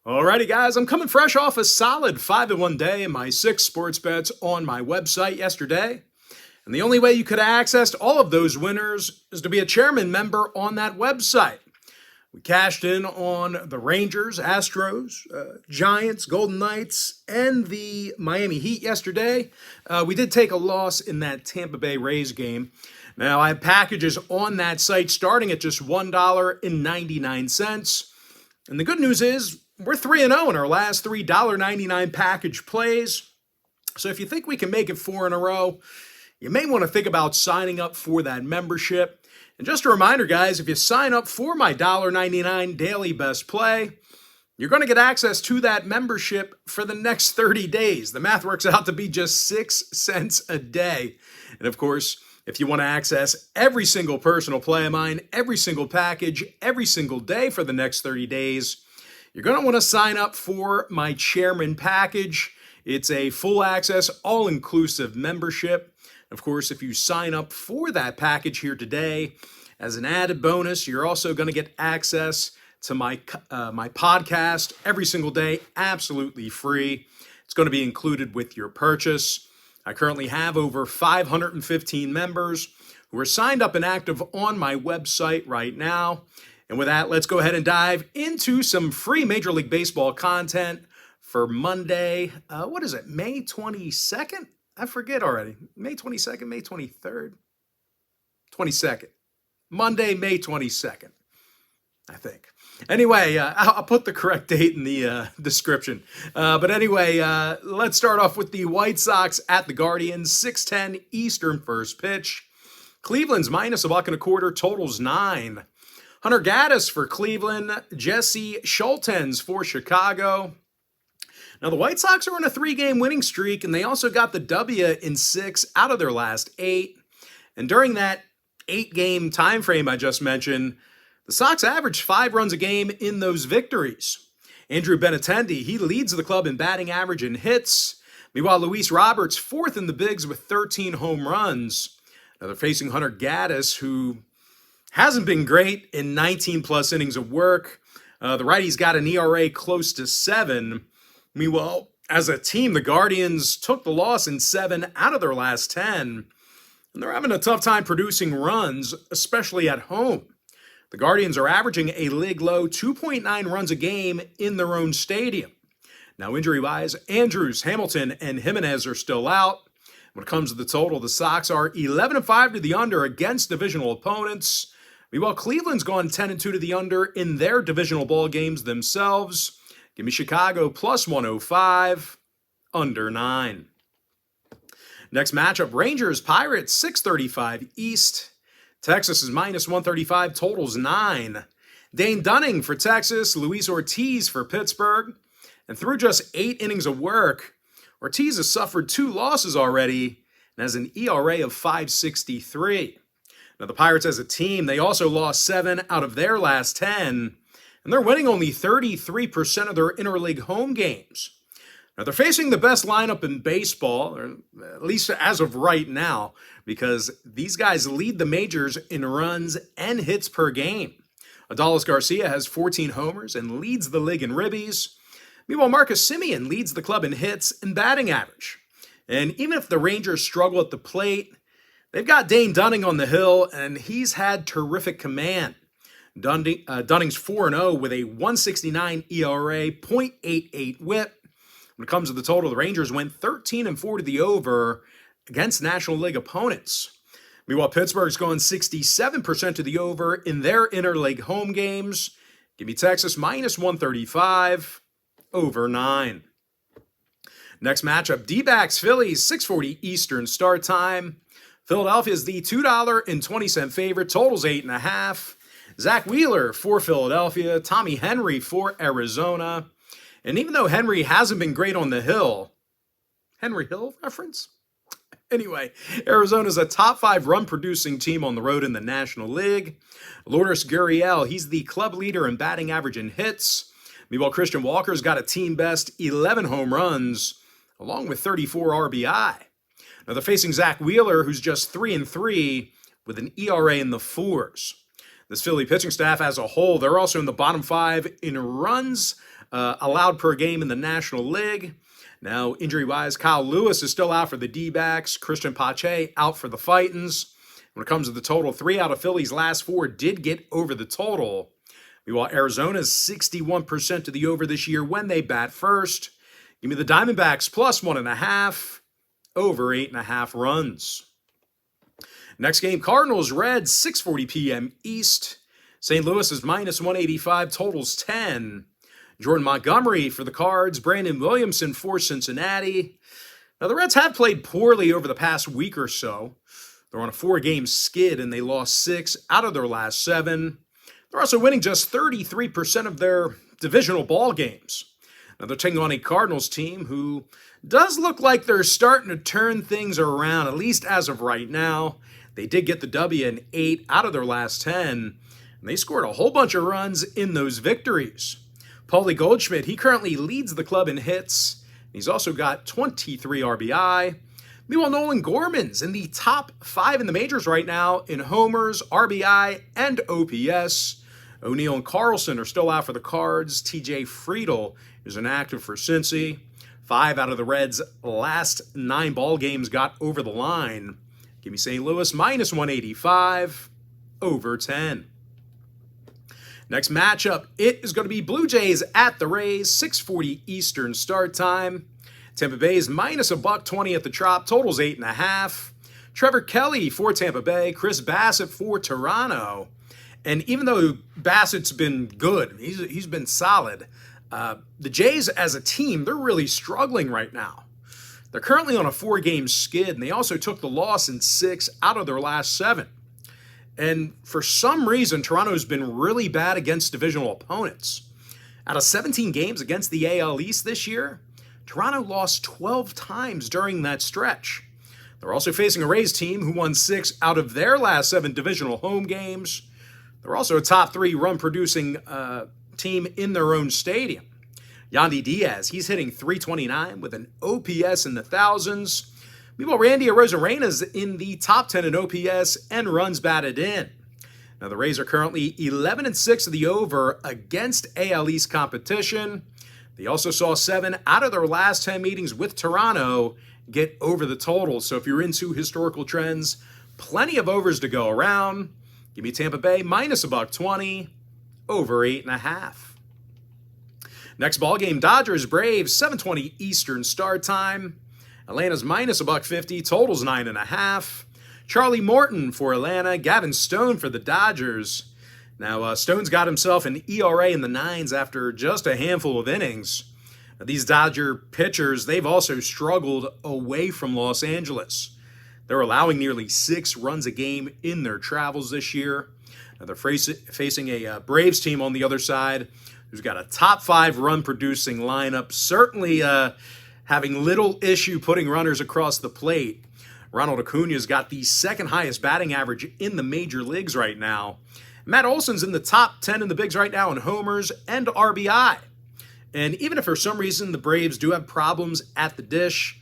Alrighty, guys, I'm coming fresh off a solid 5-1 day in my 6 sports bets on my website yesterday. And the only way you could access all of those winners is to be a chairman member on that website. We cashed in on the Rangers, Astros, Giants, Golden Knights, and the Miami Heat yesterday. We did take a loss in that Tampa Bay Rays game. Now, I have packages on that site starting at just $1.99. And the good news is, we're 3-0 in our last three $1.99 package plays. So if you think we can make it 4 in a row, you may want to think about signing up for that membership. And just a reminder, guys, if you sign up for my $1.99 daily best play, you're going to get access to that membership for the next 30 days. The math works out to be just 6 cents a day. And of course, if you want to access every single personal play of mine, every single package, every single day for the next 30 days, you're going to want to sign up for my Chairman package. It's a full access, all-inclusive membership. Of course, if you sign up for that package here today, as an added bonus, you're also going to get access to my podcast every single day, absolutely free. It's going to be included with your purchase. I currently have over 515 members who are signed up and active on my website right now. And with that, let's go ahead and dive into some free Major League Baseball content for Monday. What is it, May 22nd? I forget already. May 22nd, May 23rd? 22nd. Monday, May 22nd, I think. Anyway, I'll put the correct date in the description. But anyway, let's start off with the White Sox at the Guardians, 6:10 Eastern first pitch. Cleveland's -1.25, totals 9. Hunter Gaddis for Cleveland, Jesse Schultens for Chicago. Now, the White Sox are on a 3-game winning streak, and they also got the W in 6 out of their last 8. And during that 8-game time frame I just mentioned, the Sox averaged 5 runs a game in those victories. Andrew Benintendi, he leads the club in batting average and hits. Meanwhile, Luis Roberts, 4th in the bigs with 13 home runs. Now, they're facing Hunter Gaddis, who hasn't been great in 19-plus innings of work. The righty's got an ERA close to 7. Meanwhile, as a team, the Guardians took the loss in 7 out of their last 10. And they're having a tough time producing runs, especially at home. The Guardians are averaging a league-low 2.9 runs a game in their own stadium. Now, injury-wise, Andrews, Hamilton, and Jimenez are still out. When it comes to the total, the Sox are 11-5 to the under against divisional opponents. Meanwhile, Cleveland's gone 10-2 to the under in their divisional ball games themselves. Give me Chicago plus 105, under 9. Next matchup, Rangers, Pirates, 6:35 East. Texas is -135, totals 9. Dane Dunning for Texas, Luis Ortiz for Pittsburgh. And through just 8 innings of work, Ortiz has suffered 2 losses already and has an ERA of 5.63. Now, the Pirates as a team, they also lost 7 out of their last 10, and they're winning only 33% of their interleague home games. Now, they're facing the best lineup in baseball, or at least as of right now, because these guys lead the majors in runs and hits per game. Adolis Garcia has 14 homers and leads the league in ribbies. Meanwhile, Marcus Semien leads the club in hits and batting average. And even if the Rangers struggle at the plate, they've got Dane Dunning on the hill, and he's had terrific command. Dunning's 4-0 with a 1.69 ERA, .88 whip. When it comes to the total, the Rangers went 13-4 to the over against National League opponents. Meanwhile, Pittsburgh's gone 67% to the over in their interleague home games. Give me Texas -135, over 9. Next matchup, D-backs, Phillies, 6:40 Eastern start time. Philadelphia is the $2.20 favorite, totals 8.5. Zach Wheeler for Philadelphia, Tommy Henry for Arizona. And even though Henry hasn't been great on the hill, Henry Hill reference? Anyway, Arizona's a top 5 run-producing team on the road in the National League. Lourdes Gurriel, he's the club leader in batting average and hits. Meanwhile, Christian Walker's got a team-best 11 home runs, along with 34 RBI. Now, they're facing Zach Wheeler, who's just 3-3 with an ERA in the 4s. This Philly pitching staff as a whole, they're also in the bottom 5 in runs allowed per game in the National League. Now, injury-wise, Kyle Lewis is still out for the D-backs. Christian Pache out for the Fightins. When it comes to the total, 3 out of Philly's last 4 did get over the total. Meanwhile, Arizona's 61% to the over this year when they bat first. Give me the Diamondbacks plus 1.5, over 8.5 runs. Next game, Cardinals Reds, 6:40 p.m. East. St. Louis is minus 185, totals 10. Jordan Montgomery for the Cards, Brandon Williamson for Cincinnati. Now, the Reds have played poorly over the past week or so. They're on a 4-game skid, and they lost 6 out of their last 7. They're also winning just 33% of their divisional ball games. Now, they're taking on a Cardinals team who does look like they're starting to turn things around, at least as of right now. They did get the W in 8 out of their last 10, and they scored a whole bunch of runs in those victories. Paulie Goldschmidt, he currently leads the club in hits. He's also got 23 RBI. Meanwhile, Nolan Gorman's in the top 5 in the majors right now in homers, RBI, and OPS. O'Neill and Carlson are still out for the Cards. TJ Friedel is inactive for Cincy. 5 out of the Reds' last 9 ball games got over the line. Give me St. Louis minus 185, over 10. Next matchup, it is going to be Blue Jays at the Rays, 6:40 Eastern start time. Tampa Bay is minus $1.20 at the Trop, totals 8.5. Trevor Kelly for Tampa Bay, Chris Bassett for Toronto. And even though Bassett's been good, he's been solid, the Jays as a team, they're really struggling right now. They're currently on a 4-game skid, and they also took the loss in 6 out of their last 7. And for some reason, Toronto's been really bad against divisional opponents. Out of 17 games against the AL East this year, Toronto lost 12 times during that stretch. They're also facing a Rays team who won 6 out of their last 7 divisional home games. They're also a top 3 run-producing team in their own stadium. Yandy Diaz, he's hitting .329 with an OPS in the thousands. Meanwhile, Randy Arozarena's in the top 10 in OPS and runs batted in. Now, the Rays are currently 11-6 of the over against AL East competition. They also saw 7 out of their last 10 meetings with Toronto get over the total. So if you're into historical trends, plenty of overs to go around. Give me Tampa Bay minus $1.20, over 8.5. Next ball game, Dodgers Braves, 7:20 Eastern start time. Atlanta's minus $1.50, totals 9.5. Charlie Morton for Atlanta, Gavin Stone for the Dodgers. Now, Stone's got himself an ERA in the 9s after just a handful of innings. These Dodger pitchers, they've also struggled away from Los Angeles. They're allowing nearly 6 runs a game in their travels this year. Now, they're facing a Braves team on the other side who's got a top 5 run-producing lineup, certainly having little issue putting runners across the plate. Ronald Acuna's got the 2nd highest batting average in the major leagues right now. Matt Olson's in the top 10 in the bigs right now in homers and RBI. And even if for some reason the Braves do have problems at the dish,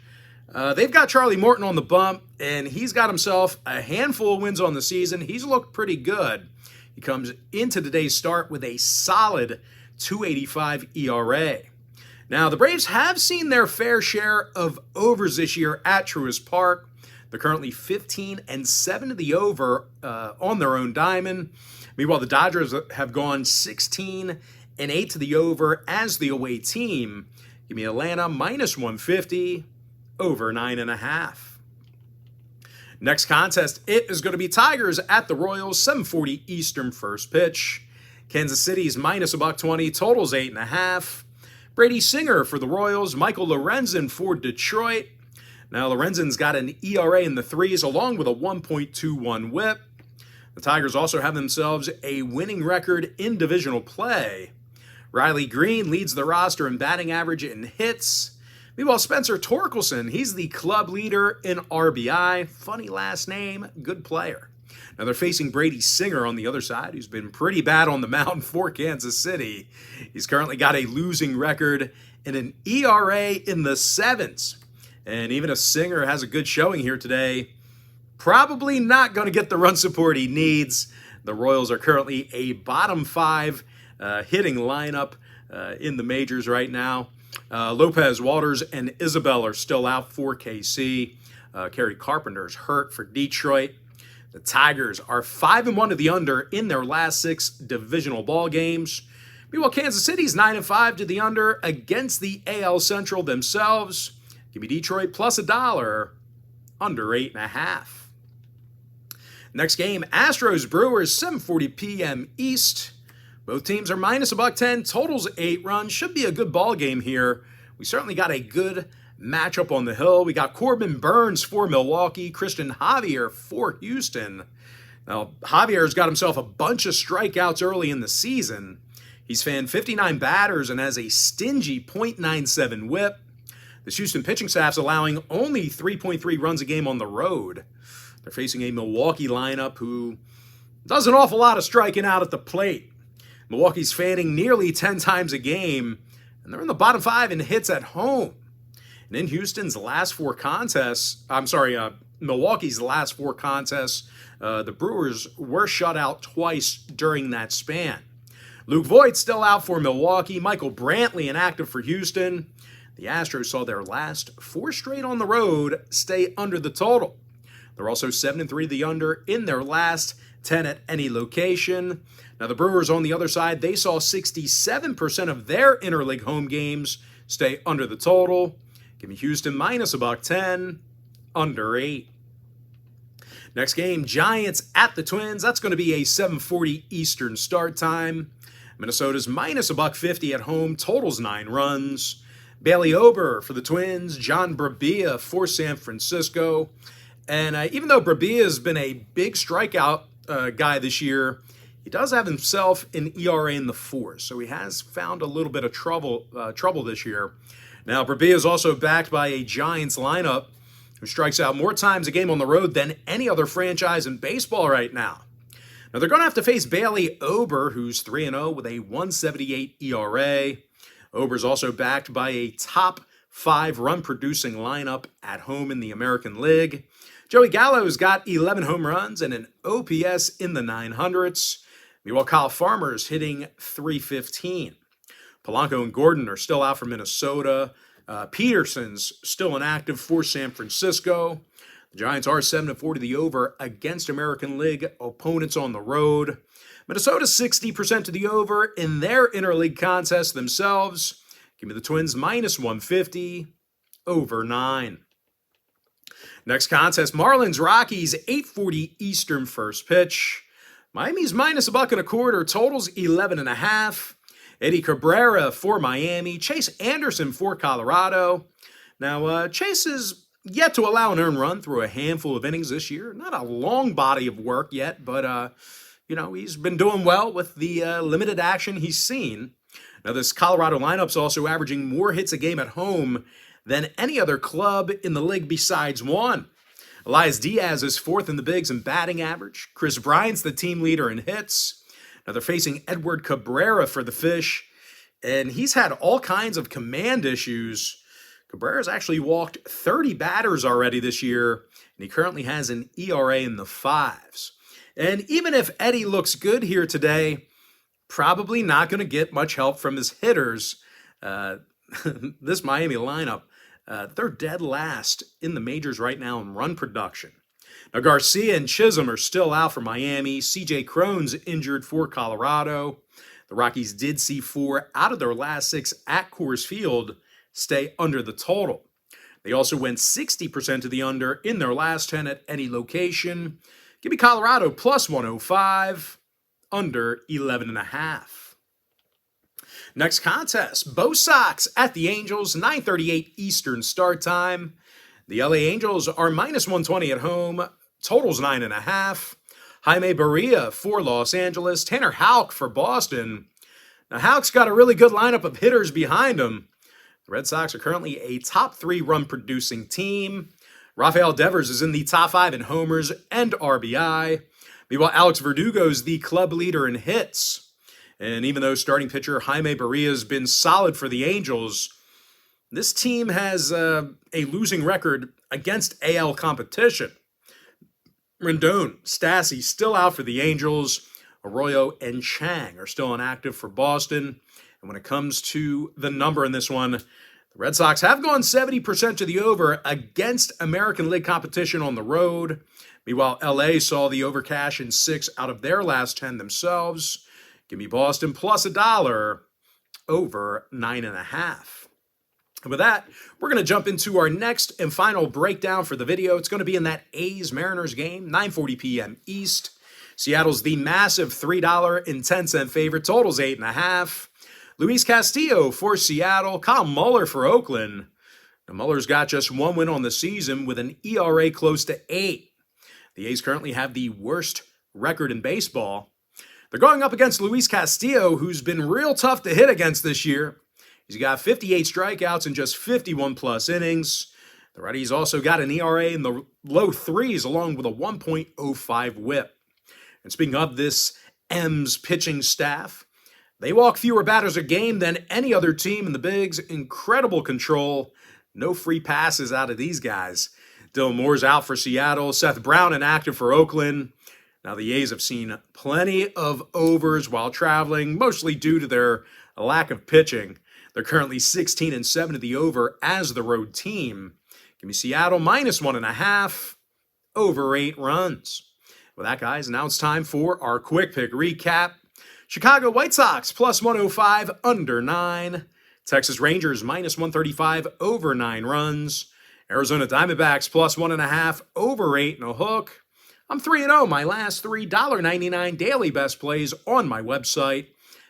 they've got Charlie Morton on the bump, and he's got himself a handful of wins on the season. He's looked pretty good. He comes into today's start with a solid .285 ERA. Now, the Braves have seen their fair share of overs this year at Truist Park. They're currently 15-7 to the over on their own diamond. Meanwhile, the Dodgers have gone 16-8 to the over as the away team. Give me Atlanta minus 150, over 9.5. Next contest, it is going to be Tigers at the Royals, 7:40 Eastern first pitch. Kansas City's minus $1.20, totals 8.5. Brady Singer for the Royals, Michael Lorenzen for Detroit. Now, Lorenzen's got an ERA in the 3s along with a 1.21 whip. The Tigers also have themselves a winning record in divisional play. Riley Green leads the roster in batting average and hits. Meanwhile, Spencer Torkelson, he's the club leader in RBI. Funny last name, good player. Now they're facing Brady Singer on the other side, who's been pretty bad on the mound for Kansas City. He's currently got a losing record and an ERA in the 7s. And even if Singer has a good showing here today, probably not going to get the run support he needs. The Royals are currently a bottom 5 hitting lineup in the majors right now. Lopez, Walters, and Isabel are still out for KC. Kerry Carpenter's hurt for Detroit. The Tigers are 5-1 to the under in their last 6 divisional ball games. Meanwhile, Kansas City's 9-5 to the under against the AL Central themselves. Give me Detroit plus $1, under 8.5. Next game, Astros Brewers, 7:40 p.m. East. Both teams are minus $1.10. Totals 8 runs. Should be a good ball game here. We certainly got a good matchup on the hill. We got Corbin Burns for Milwaukee, Christian Javier for Houston. Now, Javier's got himself a bunch of strikeouts early in the season. He's fanned 59 batters and has a stingy .97 whip. The Houston pitching staff's allowing only 3.3 runs a game on the road. They're facing a Milwaukee lineup who does an awful lot of striking out at the plate. Milwaukee's fanning nearly 10 times a game, and they're in the bottom 5 in hits at home. And in Milwaukee's last 4 contests, the Brewers were shut out twice during that span. Luke Voigt's still out for Milwaukee. Michael Brantley inactive for Houston. The Astros saw their last 4 straight on the road stay under the total. They're also 7-3 to the under in their last 10 at any location. Now, the Brewers on the other side, they saw 67% of their interleague home games stay under the total. Give me Houston minus $1.10, under 8. Next game, Giants at the Twins. That's going to be a 7:40 Eastern start time. Minnesota's minus $1.50 at home. Totals 9 runs. Bailey Ober for the Twins. John Brebbia for San Francisco. And even though Brebbia has been a big strikeout guy this year, he does have himself an ERA in the 4s, so he has found a little bit of trouble this year. Now, Brebbia is also backed by a Giants lineup who strikes out more times a game on the road than any other franchise in baseball right now. Now, they're going to have to face Bailey Ober, who's 3-0 with a 1.78 ERA. Ober's also backed by a top 5 run-producing lineup at home in the American League. Joey Gallo's got 11 home runs and an OPS in the 900s. Meanwhile, Kyle Farmer's hitting .315. Polanco and Gordon are still out for Minnesota. Peterson's still inactive for San Francisco. The Giants are 7-4 to the over against American League opponents on the road. Minnesota's 60% to the over in their interleague contest themselves. Give me the Twins minus 150, over 9. Next contest, Marlins Rockies, 8:40 Eastern first pitch. Miami's minus $1.25, totals 11.5. Eddie Cabrera for Miami, Chase Anderson for Colorado. Now, Chase is yet to allow an earned run through a handful of innings this year. Not a long body of work yet, but, he's been doing well with the limited action he's seen. Now, this Colorado lineup's also averaging more hits a game at home than any other club in the league besides one. Elias Diaz is 4th in the bigs in batting average. Chris Bryant's the team leader in hits. Now they're facing Edward Cabrera for the Fish, and he's had all kinds of command issues. Cabrera's actually walked 30 batters already this year, and he currently has an ERA in the 5s. And even if Eddie looks good here today, probably not going to get much help from his hitters. This Miami lineup, they're dead last in the majors right now in run production. Now, Garcia and Chisholm are still out for Miami. C.J. Cron's injured for Colorado. The Rockies did see 4 out of their last 6 at Coors Field stay under the total. They also went 60% to the under in their last 10 at any location. Give me Colorado plus 105, under 11.5. Next contest, Bo Sox at the Angels, 9:38 Eastern start time. The LA Angels are minus 120 at home, totals 9.5. Jaime Barria for Los Angeles, Tanner Houck for Boston. Now, Houck's got a really good lineup of hitters behind him. The Red Sox are currently a top 3 run-producing team. Rafael Devers is in the top 5 in homers and RBI. Meanwhile, Alex Verdugo's the club leader in hits. And even though starting pitcher Jaime Barria has been solid for the Angels, this team has a losing record against AL competition. Rendon, Stassi still out for the Angels. Arroyo and Chang are still inactive for Boston. And when it comes to the number in this one, the Red Sox have gone 70% to the over against American League competition on the road. Meanwhile, LA saw the over cash in 6 out of their last 10 themselves. Give me Boston plus $1 over 9.5. And with that, we're going to jump into our next and final breakdown for the video. It's going to be in that A's-Mariners game, 9:40 p.m. East. Seattle's the massive $3.10 favorite, totals 8.5. Luis Castillo for Seattle, Kyle Muller for Oakland. Now, Muller's got just one win on the season with an ERA close to 8. The A's currently have the worst record in baseball. They're going up against Luis Castillo, who's been real tough to hit against this year. He's got 58 strikeouts in just 51-plus innings. The righty's also got an ERA in the low threes along with a 1.05 whip. And speaking of this M's pitching staff, they walk fewer batters a game than any other team in the Bigs. Incredible control. No free passes out of these guys. Dylan Moore's out for Seattle. Seth Brown inactive for Oakland. Now, the A's have seen plenty of overs while traveling, mostly due to their lack of pitching. They're currently 16-7 to the over as the road team. Give me Seattle minus 1.5, over 8 runs. With that, guys, now it's time for our quick pick recap. Chicago White Sox plus 105, under 9. Texas Rangers minus 135, over 9 runs. Arizona Diamondbacks plus 1.5, over 8.5. I'm 3-0, my last $3.99 daily best plays on my website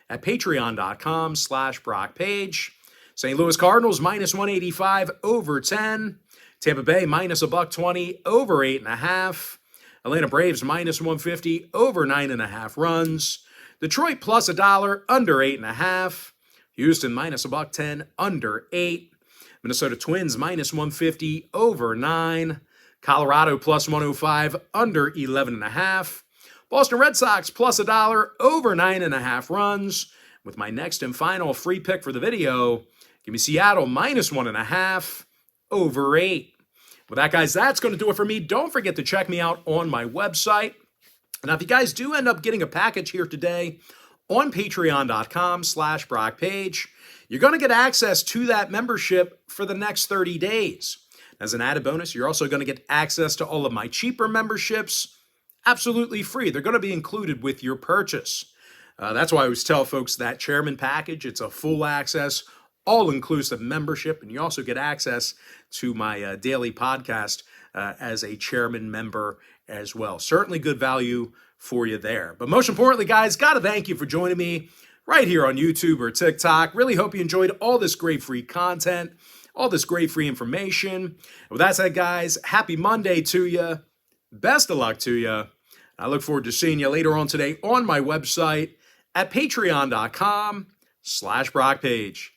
at patreon.com/BrockPage. St. Louis Cardinals minus 185, over 10. Tampa Bay minus $1.20, over 8.5. Atlanta Braves minus 150, over 9.5 runs. Detroit plus $1, under 8.5. Houston minus $1.10, under 8. Minnesota Twins minus 150, over 9. Colorado plus 105, under 11.5. Boston Red Sox plus $1, over 9.5 runs. With my next and final free pick for the video, give me Seattle minus 1.5, over 8. With that, guys, that's going to do it for me. Don't forget to check me out on my website. Now, if you guys do end up getting a package here today on patreon.com/BrockPage, you're going to get access to that membership for the next 30 days. As an added bonus, you're also going to get access to all of my cheaper memberships absolutely free. They're going to be included with your purchase. That's why I always tell folks that Chairman package, it's a full access, all-inclusive membership, and you also get access to my daily podcast as a Chairman member as well. Certainly good value for you there. But most importantly, guys, got to thank you for joining me right here on YouTube or TikTok. Really hope you enjoyed all this great free content, all this great free information. With that said, guys, happy Monday to you. Best of luck to you. I look forward to seeing you later on today on my website at patreon.com/BrockPage.